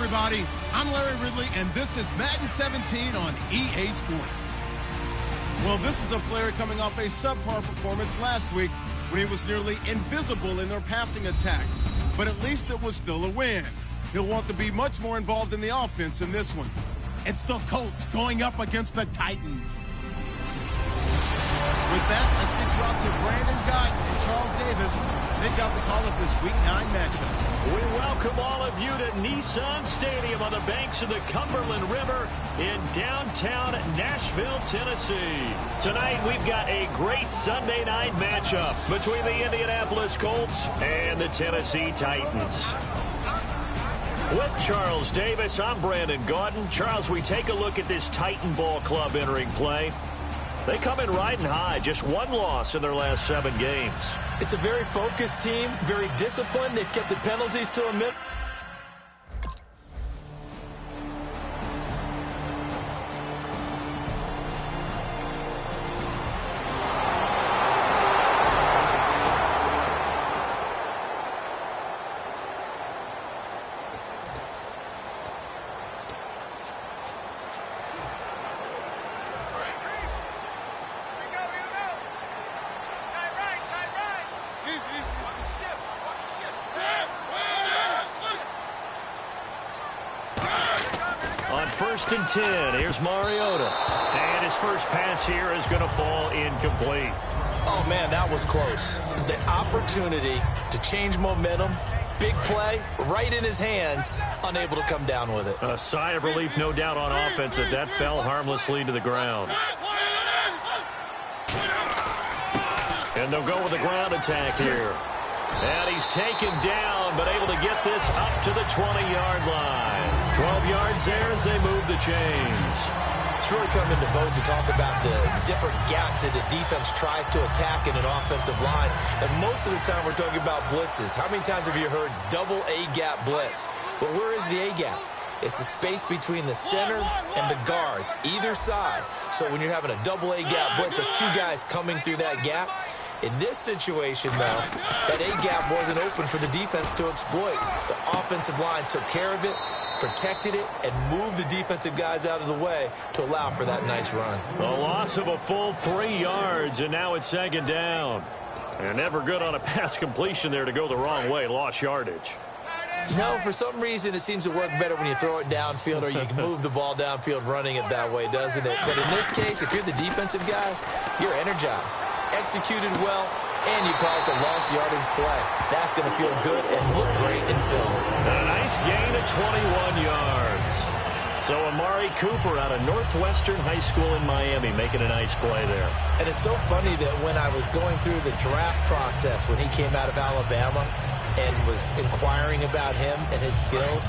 everybody. I'm Larry Ridley, and this is Madden 17 on EA Sports. Well, this is a player coming off a subpar performance last week when he was nearly invisible in their passing attack. But at least it was still a win. He'll want to be much more involved in the offense in this one. It's the Colts going up against the Titans. With that, let's get you out to Brandon Gott and Charles Davis. They've got the call of this Week 9 matchup. We welcome all of you to Nissan Stadium on the banks of the Cumberland River in downtown Nashville, Tennessee. Tonight, we've got a great Sunday night matchup between the Indianapolis Colts and the Tennessee Titans. With Charles Davis, I'm Brandon Gaudin. Charles, we take a look at this Titan Ball Club entering play. They come in riding high, just one loss in their last 7 games. It's a very focused team, very disciplined. They've kept the penalties to a minimum. On 1st and 10, here's Mariota. And his first pass here is going to fall incomplete. Oh, man, that was close. The opportunity to change momentum, big play, right in his hands, unable to come down with it. A sigh of relief, no doubt, on offense that that fell harmlessly to the ground. And they'll go with a ground attack here. And he's taken down, but able to get this up to the 20-yard line. 12 yards there as they move the chains. It's really coming to vote to talk about the different gaps that the defense tries to attack in an offensive line. And most of the time we're talking about blitzes. How many times have you heard double A-gap blitz? Well, where is the A-gap? It's the space between the center and the guards, either side. So when you're having a double A-gap blitz, it's 2 guys coming through that gap. In this situation, though, that A-gap wasn't open for the defense to exploit. The offensive line took care of it, protected it, and moved the defensive guys out of the way to allow for that nice run. A loss of a full 3 yards, and now it's 2nd down. And never good on a pass completion there to go the wrong way. Lost yardage. No, for some reason, it seems to work better when you throw it downfield or you can move the ball downfield running it that way, doesn't it? But in this case, if you're the defensive guys, you're energized, executed well, and you caused a lost yardage play. That's going to feel good and look great in film. A nice gain of 21 yards. So Amari Cooper out of Northwestern High School in Miami making a nice play there. And it's so funny that when I was going through the draft process when he came out of Alabama and was inquiring about him and his skills,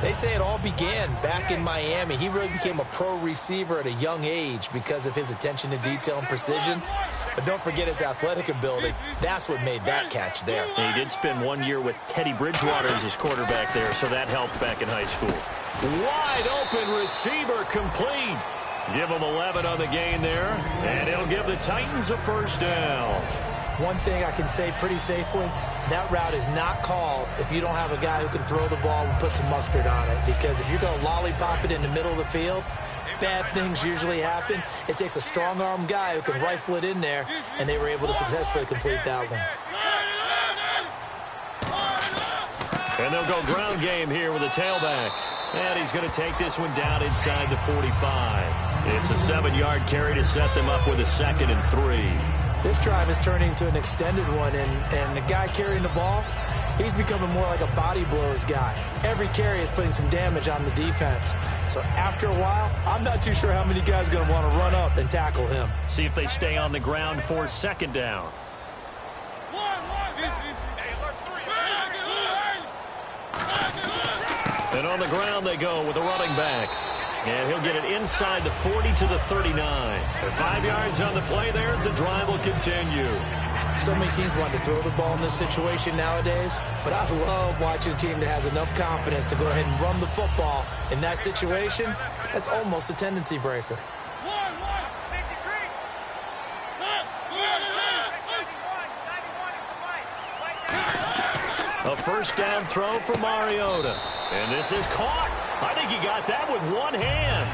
they say it all began back in Miami. He really became a pro receiver at a young age because of his attention to detail and precision. But don't forget his athletic ability. That's what made that catch there. He did spend 1 year with Teddy Bridgewater as his quarterback there, so that helped back in high school. Wide open receiver complete. Give him 11 on the gain there, and it'll give the Titans a 1st down. One thing I can say pretty safely, that route is not called if you don't have a guy who can throw the ball and put some mustard on it. Because if you're going to lollipop it in the middle of the field, bad things usually happen. It takes a strong-arm guy who can rifle it in there, and they were able to successfully complete that one. And they'll go ground game here with a tailback. And he's going to take this one down inside the 45. It's a 7-yard carry to set them up with a 2nd and 3. This drive is turning into an extended one, and the guy carrying the ball, he's becoming more like a body blows guy. Every carry is putting some damage on the defense. So after a while, I'm not too sure how many guys are going to want to run up and tackle him. See if they stay on the ground for 2nd down. And on the ground they go with a running back. And he'll get it inside the 40 to the 39. 5 yards on the play there as the drive will continue. So many teams want to throw the ball in this situation nowadays, but I love watching a team that has enough confidence to go ahead and run the football. In that situation, that's almost a tendency breaker. A first down throw for Mariota. And this is caught. I think he got that with one hand.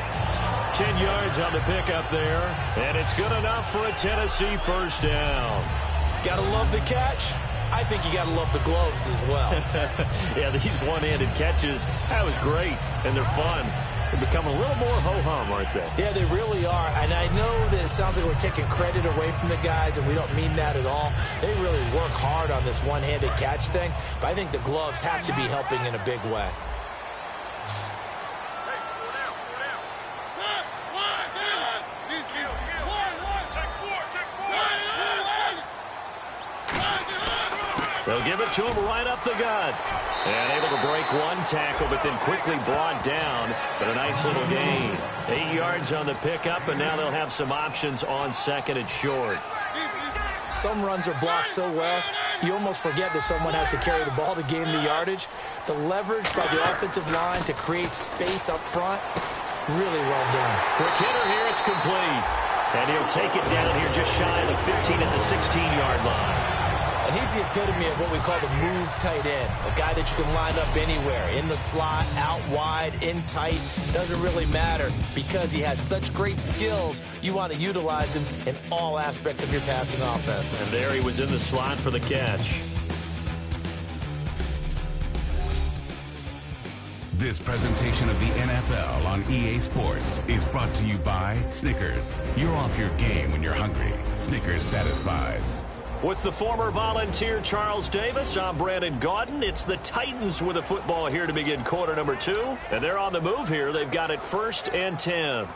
10 yards on the pickup there. And it's good enough for a Tennessee first down. Gotta love the catch. I think you gotta love the gloves as well. Yeah, these one-handed catches, that was great. And they're fun. They're becoming a little more ho-hum, aren't they? Yeah, they really are. And I know that it sounds like we're taking credit away from the guys, and we don't mean that at all. They really work hard on this one-handed catch thing, but I think the gloves have to be helping in a big way. They'll give it to him right up the gut. And able to break one tackle, but then quickly brought down. But a nice little gain. 8 yards on the pickup, and now they'll have some options on second and short. Some runs are blocked so well, you almost forget that someone has to carry the ball to gain the yardage. The leverage by the offensive line to create space up front, really well done. Quick hitter here, it's complete. And he'll take it down here just shy of the 15 at the 16-yard line. And he's the epitome of what we call the move tight end, a guy that you can line up anywhere, in the slot, out wide, in tight. Doesn't really matter because he has such great skills. You want to utilize him in all aspects of your passing offense. And there he was in the slot for the catch. This presentation of the NFL on EA Sports is brought to you by Snickers. You're off your game when you're hungry. Snickers satisfies. With the former Volunteer Charles Davis, I'm Brandon Gaudin. It's the Titans with the football here to begin quarter number 2. And they're on the move here. They've got it 1st and 10.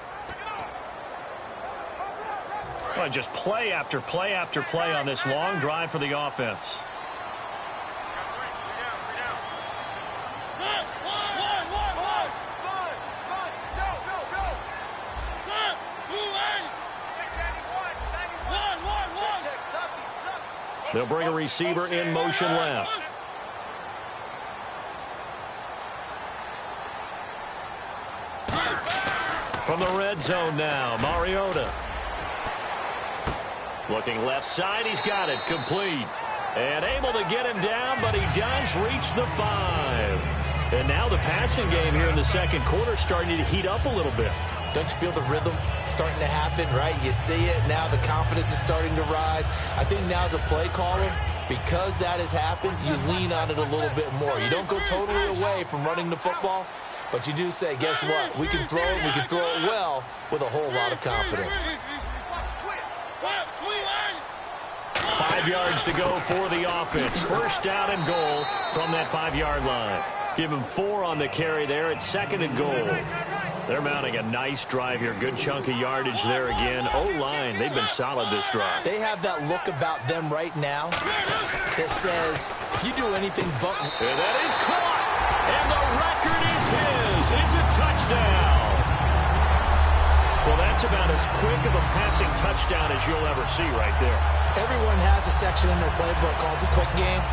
Well, just play after play after play on this long drive for the offense. They'll bring a receiver in motion left. From the red zone now, Mariota. Looking left side, he's got it, complete. And able to get him down, but he does reach the 5. And now the passing game here in the second quarter starting to heat up a little bit. Don't you feel the rhythm starting to happen, right? You see it. Now the confidence is starting to rise. I think now as a play caller, because that has happened, you lean on it a little bit more. You don't go totally away from running the football, but you do say, guess what? We can throw it. We can throw it well with a whole lot of confidence. 5 yards to go for the offense. First down and goal from that 5-yard line. Give him 4 on the carry there at 2nd and goal. They're mounting a nice drive here. Good chunk of yardage there again. O-line, they've been solid this drive. They have that look about them right now that says, if you do anything but... And that is caught. And the record is his. It's a touchdown. Well, that's about as quick of a passing touchdown as you'll ever see right there. Everyone has a section in their playbook called the quick game.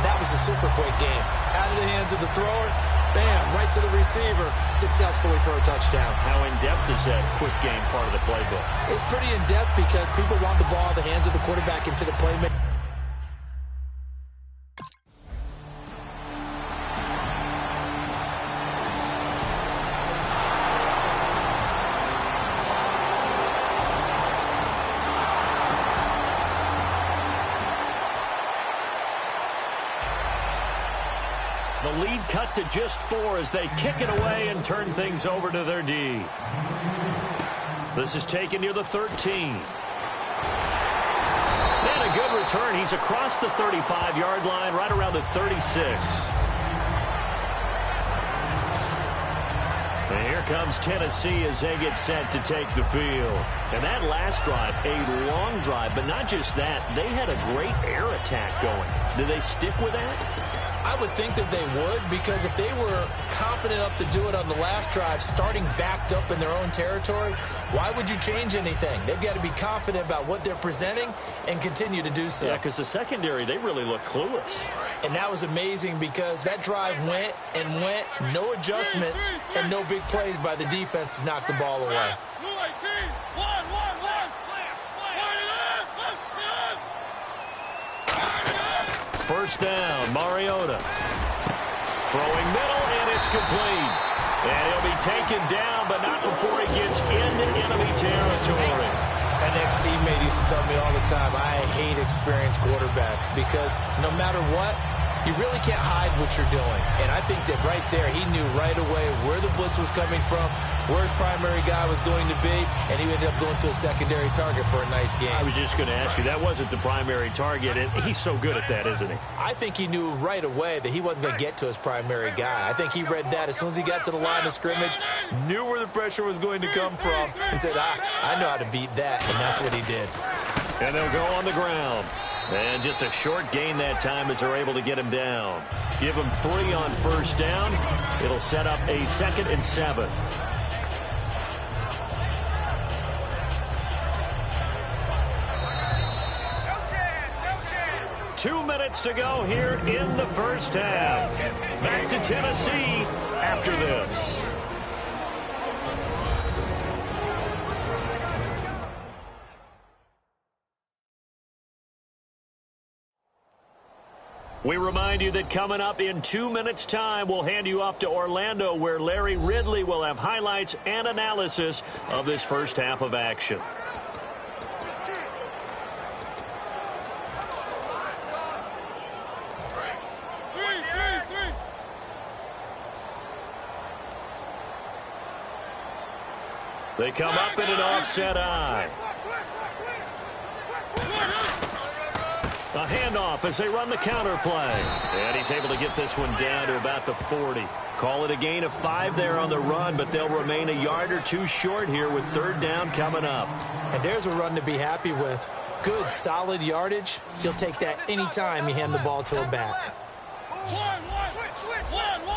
That was a super quick game. Out of the hands of the thrower, bam, right to the receiver, successfully for a touchdown. How in-depth is that quick game part of the playbook? It's pretty in-depth because people want the ball in the hands of the quarterback into the playmaker. The lead cut to just 4 as they kick it away and turn things over to their D. This is taken near the 13. And a good return. He's across the 35-yard line, right around the 36. And here comes Tennessee as they get set to take the field. And that last drive, a long drive, but not just that. They had a great air attack going. Do they stick with that? I would think that they would, because if they were confident enough to do it on the last drive, starting backed up in their own territory, why would you change anything? They've got to be confident about what they're presenting and continue to do so. Yeah, because the secondary, they really look clueless. And that was amazing because that drive went and went, no adjustments, and no big plays by the defense to knock the ball away. First down, Mariota. Throwing middle, and it's complete. And he'll be taken down, but not before he gets into enemy territory. An ex-teammate used to tell me all the time, I hate experienced quarterbacks because no matter what, you really can't hide what you're doing. And I think that right there, he knew right away where the blitz was coming from, where his primary guy was going to be, and he ended up going to a secondary target for a nice game. I was just going to ask you, that wasn't the primary target, and he's so good at that, isn't he? I think he knew right away that he wasn't going to get to his primary guy. I think he read that as soon as he got to the line of scrimmage, knew where the pressure was going to come from, and said, I know how to beat that, and that's what he did. And they'll go on the ground. And just a short gain that time as they're able to get him down. Give him 3 on first down. It'll set up a 2nd and 7. No chance. 2 minutes to go here in the first half. Back to Tennessee after this. We remind you that coming up in 2 minutes' time, we'll hand you off to Orlando, where Larry Ridley will have highlights and analysis of this first half of action. They come up in an offset eye. A handoff as they run the counter play. And he's able to get this one down to about the 40. Call it a gain of 5 there on the run, but they'll remain a yard or 2 short here with 3rd down coming up. And there's a run to be happy with. Good, solid yardage. He'll take that anytime you hand the ball to a back.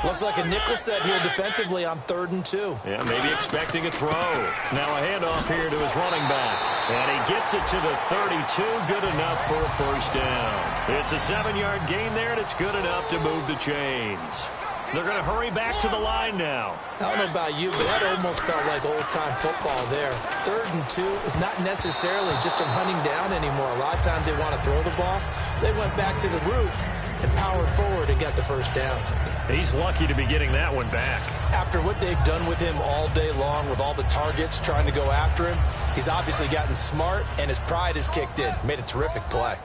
Looks like a nickel set here defensively on 3rd and 2. Yeah, maybe expecting a throw. Now a handoff here to his running back. And he gets it to the 32. Good enough for a first down. It's a 7-yard gain there, and it's good enough to move the chains. They're going to hurry back to the line now. I don't know about you, but that almost felt like old-time football there. 3rd and 2 is not necessarily just a running down anymore. A lot of times they want to throw the ball. They went back to the roots and powered forward and got the first down. He's lucky to be getting that one back. After what they've done with him all day long with all the targets trying to go after him, he's obviously gotten smart, and his pride has kicked in. Made a terrific play.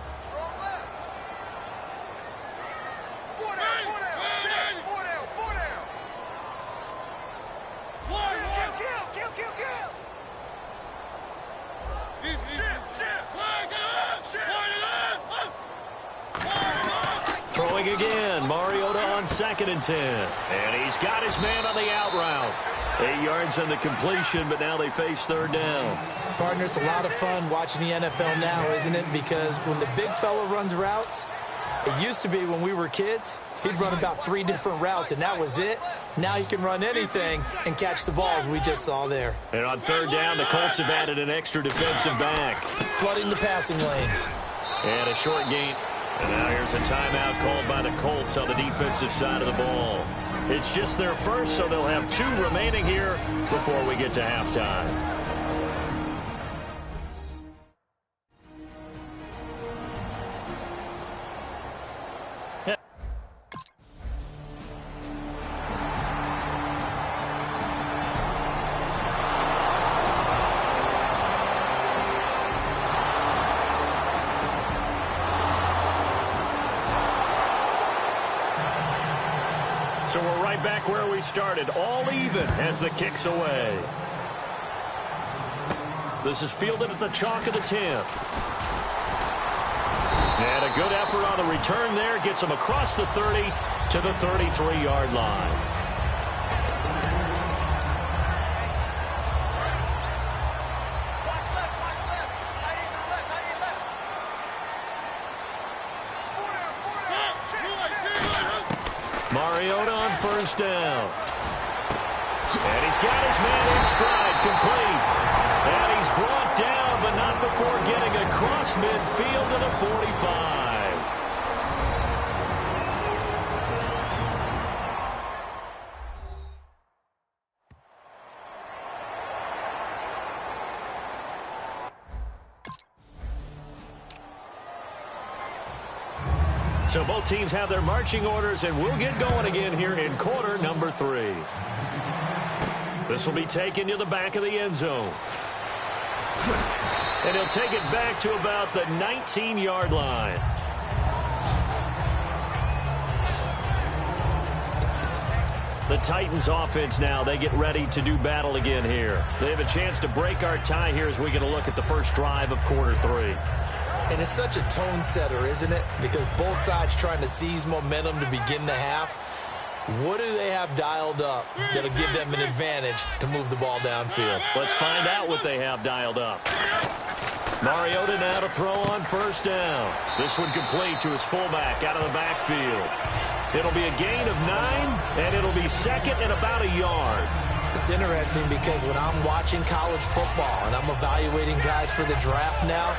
Throwing again, Mariota on 2nd and 10. And he's got his man on the out route. 8 yards on the completion, but now they face 3rd down. Partner, it's a lot of fun watching the NFL now, isn't it? Because when the big fella runs routes, it used to be when we were kids, he'd run about 3 different routes, and that was it. Now he can run anything and catch the balls we just saw there. And on 3rd down, the Colts have added an extra defensive back. Flooding the passing lanes. And a short gain. And now here's a timeout called by the Colts on the defensive side of the ball. It's just their first, so they'll have 2 remaining here before we get to halftime. So we're right back where we started, all even as the kick's away. This is fielded at the chalk of the 10. And a good effort on the return there. Gets him across the 30 to the 33-yard line. Mariota on first down. And he's got his man in stride, complete. And he's brought down, but not before getting across midfield to the 45. So both teams have their marching orders, and we'll get going again here in quarter number 3. This will be taken to the back of the end zone. And he'll take it back to about the 19-yard line. The Titans offense now, they get ready to do battle again here. They have a chance to break our tie here as we get a look at the first drive of quarter 3. And it's such a tone setter, isn't it? Because both sides trying to seize momentum to begin the half. What do they have dialed up that'll give them an advantage to move the ball downfield? Let's find out what they have dialed up. Mariota now to throw on first down. This one complete to his fullback out of the backfield. It'll be a gain of 9, and it'll be second and about a yard. It's interesting because when I'm watching college football and I'm evaluating guys for the draft now,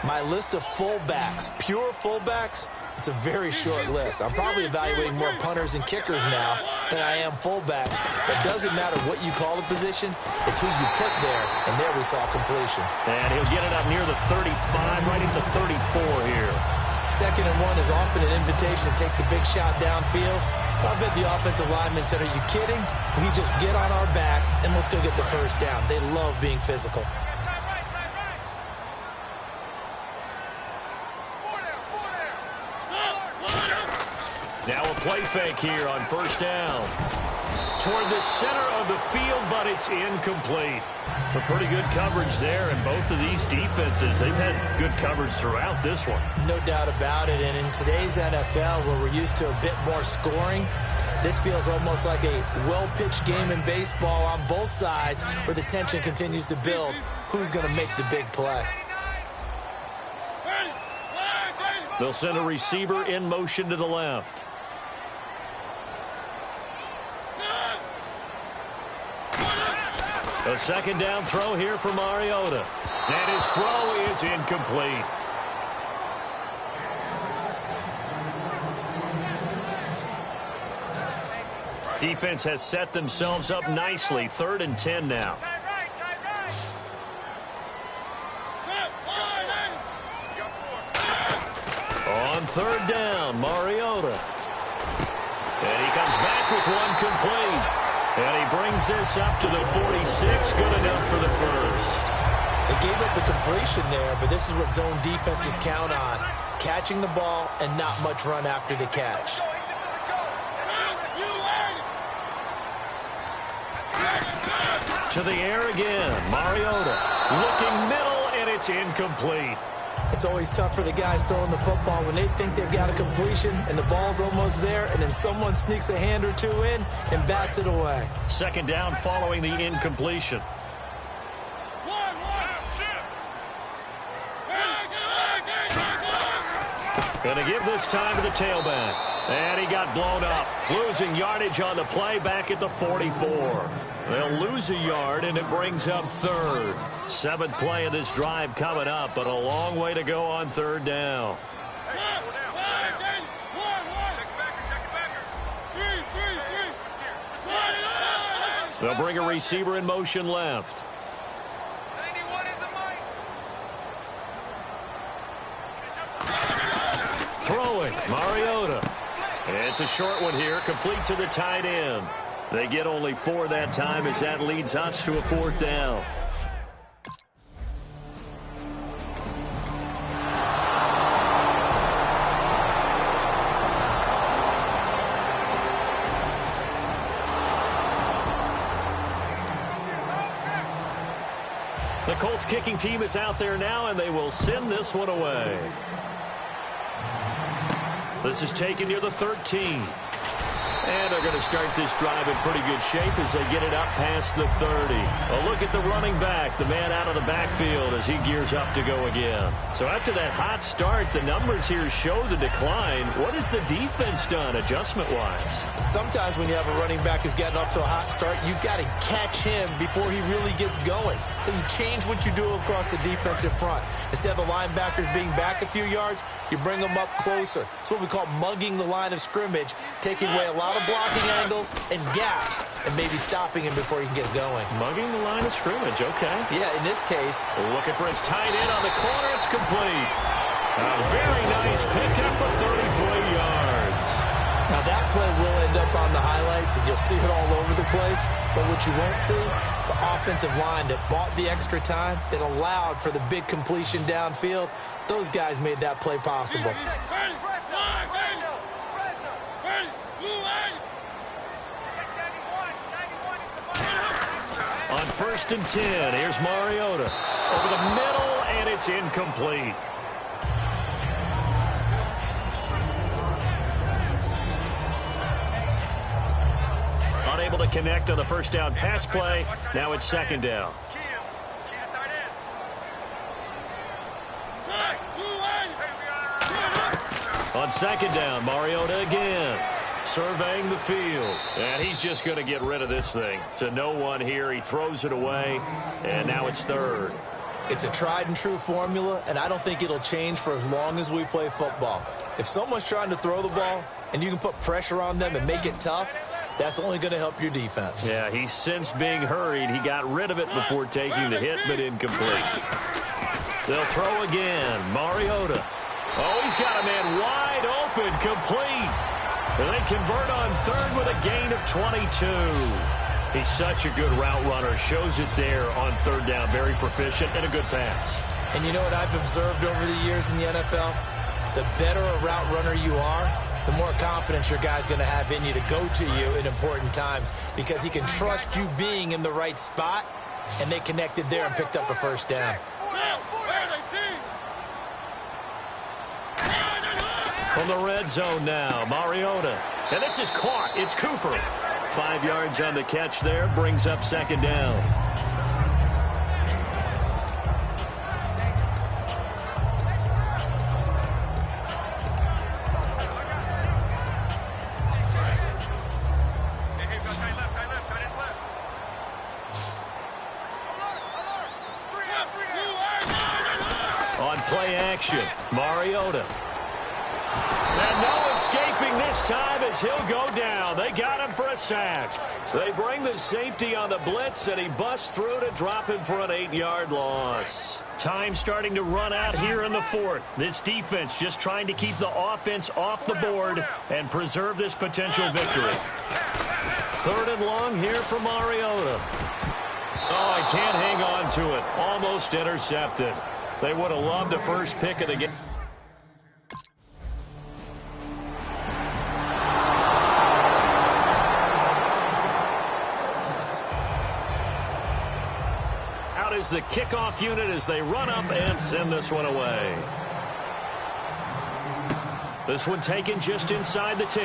my list of fullbacks, pure fullbacks, it's a very short list. I'm probably evaluating more punters and kickers now than I am fullbacks. But it doesn't matter what you call the position, it's who you put there, and there we saw completion. And he'll get it up near the 35, right into 34 here. 2nd and 1 is often an invitation to take the big shot downfield. I bet the offensive lineman said, are you kidding? We just get on our backs, and we'll still get the first down. They love being physical. Now a play fake here on first down. Toward the center of the field, but it's incomplete. But pretty good coverage there, and both of these defenses, they've had good coverage throughout this one. No doubt about it, and in today's NFL, where we're used to a bit more scoring, this feels almost like a well-pitched game in baseball on both sides, where the tension continues to build. Who's going to make the big play? They'll send a receiver in motion to the left. A second down throw here for Mariota. And his throw is incomplete. Defense has set themselves up nicely. 3rd and 10 now. On 3rd down, Mariota. And he comes back with one complete. And he brings this up to the 46. Good enough for the first. They gave up the completion there, but this is what zone defenses count on. Catching the ball and not much run after the catch. To the air again. Mariota looking middle, and it's incomplete. It's always tough for the guys throwing the football when they think they've got a completion and the ball's almost there, and then someone sneaks a hand or two in and bats it away. 2nd down following the incompletion. Going to give this time to the tailback. And he got blown up. Losing yardage on the play back at the 44. They'll lose a yard, and it brings up 3rd. 7th play of this drive coming up, but a long way to go on 3rd down. They'll bring a receiver in motion left. Throwing, Mariota. It's a short one here, complete to the tight end. They get only 4 that time as that leads us to a 4th down. The Colts kicking team is out there now, and they will send this one away. This is taken near the 13. And they're going to start this drive in pretty good shape as they get it up past the 30. A look at the running back, the man out of the backfield as he gears up to go again. So after that hot start, the numbers here show the decline. What has the defense done adjustment-wise? Sometimes when you have a running back who's gotten off to a hot start, you've got to catch him before he really gets going. So you change what you do across the defensive front. Instead of the linebackers being back a few yards, you bring them up closer. It's what we call mugging the line of scrimmage, taking away a lot of blocking angles and gaps, and maybe stopping him before he can get going. Mugging the line of scrimmage, okay. Yeah, in this case. Looking for his tight end on the corner. It's complete. A very nice pickup of 33 yards. Now that play will end up on the highlights, and you'll see it all over the place. But what you won't see, the offensive line that bought the extra time, that allowed for the big completion downfield, those guys made that play possible. On 1st and 10, here's Mariota. Over the middle, and it's incomplete. Unable to connect on the first down pass play. Now it's 2nd down. On 2nd down, Mariota again. Surveying the field. And he's just going to get rid of this thing. To no one here. He throws it away. And now it's 3rd. It's a tried and true formula, and I don't think it'll change for as long as we play football. If someone's trying to throw the ball and you can put pressure on them and make it tough, that's only going to help your defense. Yeah, he's since being hurried. He got rid of it before taking the hit, but incomplete. They'll throw again. Mariota. Oh, he's got a man wide open, complete. And they convert on 3rd with a gain of 22. He's such a good route runner. Shows it there on 3rd down. Very proficient and a good pass. And you know what I've observed over the years in the NFL? The better a route runner you are, the more confidence your guy's going to have in you to go to you in important times, because he can trust you being in the right spot, and they connected there and picked up a 1st down. From the red zone now, Mariota. And this is caught. It's Cooper. 5 yards on the catch there. Brings up 2nd down. On play action, Mariota. And no escaping this time as he'll go down. They got him for a sack. They bring the safety on the blitz, and he busts through to drop him for an 8-yard loss. Time starting to run out here in the 4th. This defense just trying to keep the offense off the board and preserve this potential victory. 3rd and long here for Mariota. Oh, I can't hang on to it. Almost intercepted. They would have loved the first pick of the game. Out is the kickoff unit as they run up and send this one away. This one taken just inside the 10.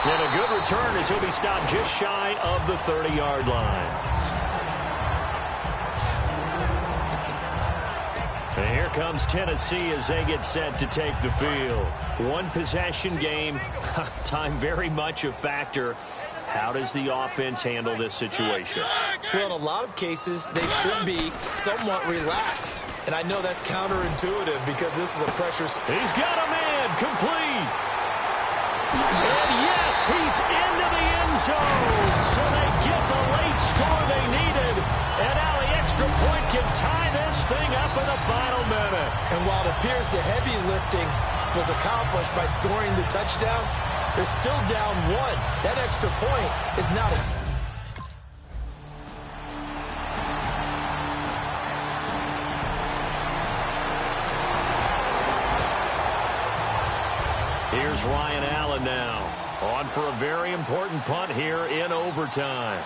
And a good return as he'll be stopped just shy of the 30-yard line. And here comes Tennessee as they get set to take the field. One possession game. Time very much a factor. How does the offense handle this situation? Well, in a lot of cases, they should be somewhat relaxed. And I know that's counterintuitive because this is a pressure. He's got a man complete. And yes, he's into the end zone. So they get the late score they needed. And now the extra point can tie this thing up in the final minute. And while it appears the heavy lifting was accomplished by scoring the touchdown, they're still down 1. That extra point is not a... Here's Ryan Allen now. On for a very important punt here in overtime.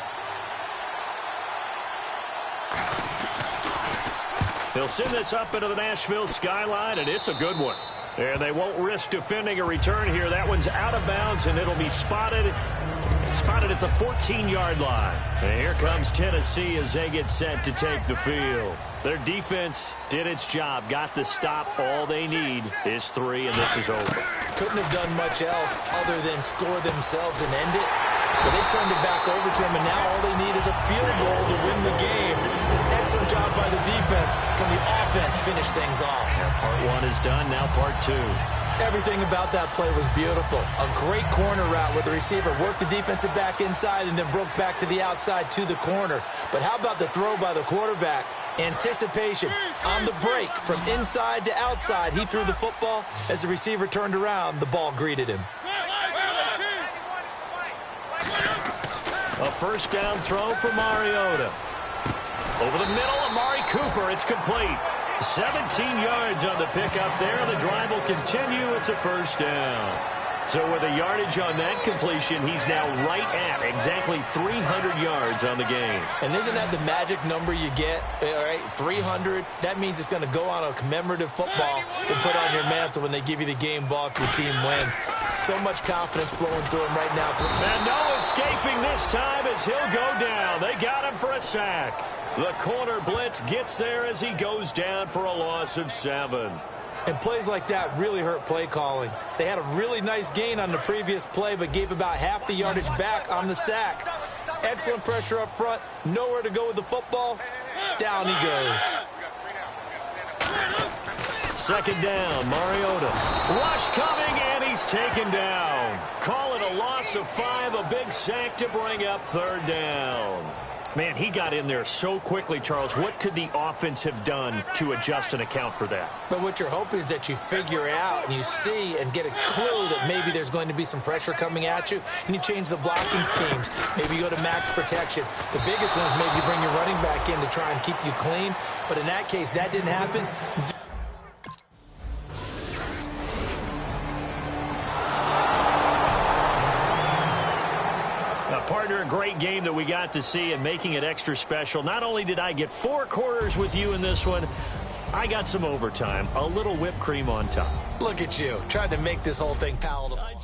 They'll send this up into the Nashville skyline, and it's a good one. And they won't risk defending a return here. That one's out of bounds, and it'll be spotted at the 14-yard line. And here comes Tennessee as they get set to take the field. Their defense did its job, got the stop. All they need is 3, and this is over. Couldn't have done much else other than score themselves and end it. But they turned it back over to them, and now all they need is a field goal to win the game. An excellent job by the defense. Can the offense finish things off? Part 1 is done, now part 2. Everything about that play was beautiful. A great corner route where the receiver worked the defensive back inside and then broke back to the outside to the corner. But how about the throw by the quarterback? Anticipation on the break from inside to outside. He threw the football. As the receiver turned around, the ball greeted him. A first down throw for Mariota. Over the middle, Amari Cooper. It's complete. 17 yards on the pickup there. The drive will continue. It's a first down. So with a yardage on that completion, he's now right at exactly 300 yards on the game. And isn't that the magic number you get? All right, 300. That means it's going to go on a commemorative football to put on your mantle when they give you the game ball if your team wins. So much confidence flowing through him right now. And no escaping this time as he'll go down. They got him for a sack. The corner blitz gets there as he goes down for a loss of 7. And plays like that really hurt play calling. They had a really nice gain on the previous play, but gave about half the yardage back on the sack. Excellent pressure up front. Nowhere to go with the football. Down he goes. Second down, Mariota. Rush coming, and he's taken down. Call it a loss of 5, a big sack to bring up third down. Man, he got in there so quickly, Charles. What could the offense have done to adjust and account for that? But what you're hoping is that you figure out and you see and get a clue that maybe there's going to be some pressure coming at you, and you change the blocking schemes. Maybe you go to max protection. The biggest one is maybe you bring your running back in to try and keep you clean. But in that case, that didn't happen. Partner, a great game that we got to see and making it extra special. Not only did I get 4 quarters with you in this one, I got some overtime, a little whipped cream on top. Look at you, trying to make this whole thing palatable.